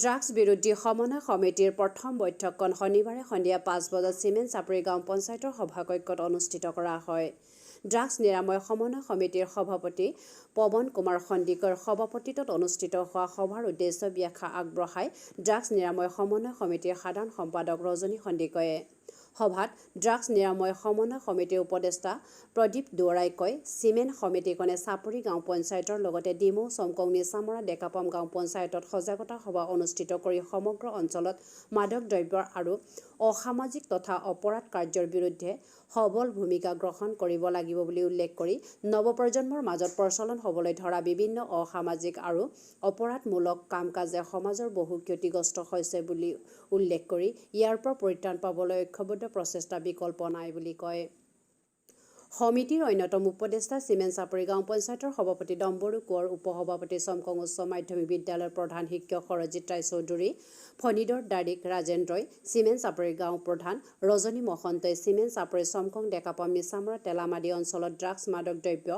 Drugs বিৰোধী সমন্বয় সমিতিৰ প্ৰথম বৈঠকখন শনিবাৰে সন্ধিয়া ৫ বজাত চিমেণ্ট চাপৰি গাঁও পঞ্চায়তৰ সভাকক্ষত অনুষ্ঠিত কৰা হয়। ড্ৰাগছ নিৰাময় সমন্বয় সমিতিৰ সভাপতি পৱন কুমাৰ সন্দিকৈৰ সভাপতিত্বত অনুষ্ঠিত হোৱা সভাৰ উদ্দেশ্য ব্যাখ্যা আগবঢ়াই ড্ৰাগছ নিৰাময় সমন্বয় সমিতিৰ সাধাৰণ সম্পাদক ৰজনী সন্দিকৈয়ে। সভাত ড্ৰাগছ নিৰাময় সমন্বয় সমিতিৰ উপদেষ্টা প্ৰদীপ দুৱৰাই কয়, চিমেণ্ট সমিতিখনে চাপৰি গাঁও পঞ্চায়তৰ লগতে ডিমৌ চমকং নিচামৰা ডেকাপাম গাঁও পঞ্চায়তত সজাগতা সভা অনুষ্ঠিত কৰি সমগ্ৰ অঞ্চলত মাদক দ্ৰব্য আৰু অসামাজিক তথা অপৰাধ কাৰ্যৰ বিৰুদ্ধে সবল ভূমিকা গ্ৰহণ কৰিব লাগিব বুলি উল্লেখ কৰি নৱপ্ৰজন্মৰ মাজত প্ৰচলন হ'বলৈ ধৰা বিভিন্ন অসামাজিক আৰু অপৰাধমূলক কাম-কাজে সমাজৰ বহু ক্ষতিগ্ৰস্ত হৈছে বুলি উল্লেখ কৰি ইয়াৰ পৰা পৰিত্ৰাণ পাবলৈ ঐক্যবদ্ধ প্ৰচেষ্টা বিকল্প নাই বুলি কয়। সমিতিৰ অন্যতম উপদেষ্টা চিমেণ্ট চাপৰি গাঁও পঞ্চায়তৰ সভাপতি ডম্বৰু কোঁৱৰ, উপসভাপতি চমকং উচ্চ মাধ্যমিক বিদ্যালয়ৰ প্ৰধান শিক্ষক সৰজিৎ ৰায়চৌধুৰী, ফণীধৰ দাৰিক ৰাজেন্দ্ৰই, চিমেণ্ট চাপৰি গাঁও প্ৰধান ৰজনী মহন্তই চিমেণ্ট চাপৰি চমকং ডেকাপাম নিচামৰা তেলাম আদি অঞ্চলত ড্ৰাগছ মাদক দ্ৰব্য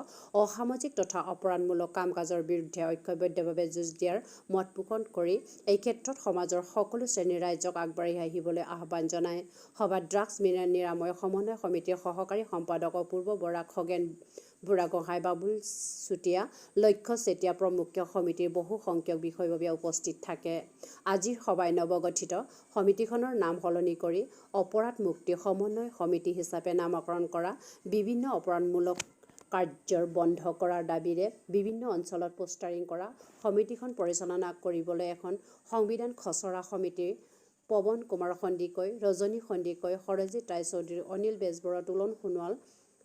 অসামাজিক তথা অপৰাধমূলক কাম-কাজৰ বিৰুদ্ধে ঐক্যবদ্ধভাৱে যুঁজ দিয়াৰ মত পোষণ কৰি এই ক্ষেত্ৰত সমাজৰ সকলো শ্ৰেণীৰ ৰাইজক আগবাঢ়ি আহিবলৈ আহ্বান জনায়। সভাত ড্ৰাগছ নিৰাময় সমন্বয় সমিতিৰ সহকাৰী সম্পাদক অপূৰ্ব বৰা, খগেন বুঢ়াগোহাঁই, বাবুল চুতীয়া, লক্ষ্য চেতিয়া প্ৰমুখ্যে সমিতিৰ বহু সংখ্যক বিষয়ববীয়া উপস্থিত থাকে। আজিৰ সভাই নৱগঠিত সমিতিখনৰ নাম সলনি কৰি অপৰাধ মুক্তি সমন্বয় সমিতি হিচাপে নামকৰণ কৰা, বিভিন্ন অপৰাধমূলক কাৰ্যৰ বন্ধ কৰাৰ দাবীৰে বিভিন্ন অঞ্চলত পোষ্টাৰিং কৰা, সমিতিখন পৰিচালনা কৰিবলৈ এখন সংবিধান খচৰা সমিতিৰ পৱন কুমাৰ সন্দিকৈ, ৰজনী সন্দিকৈ, সৰজিৎ ৰায়চৌধুৰী, অনিল বেজবৰুৱা, তোলন সোণোৱাল,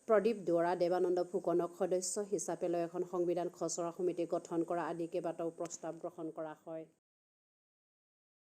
প্ৰদীপ দুৱৰা, দেৱানন্দ ফুকনক সদস্য হিচাপে লৈ এখন সংবিধান খচৰা সমিতি গঠন কৰা আদি কেইবাটাও প্ৰস্তাৱ গ্ৰহণ কৰা হয়।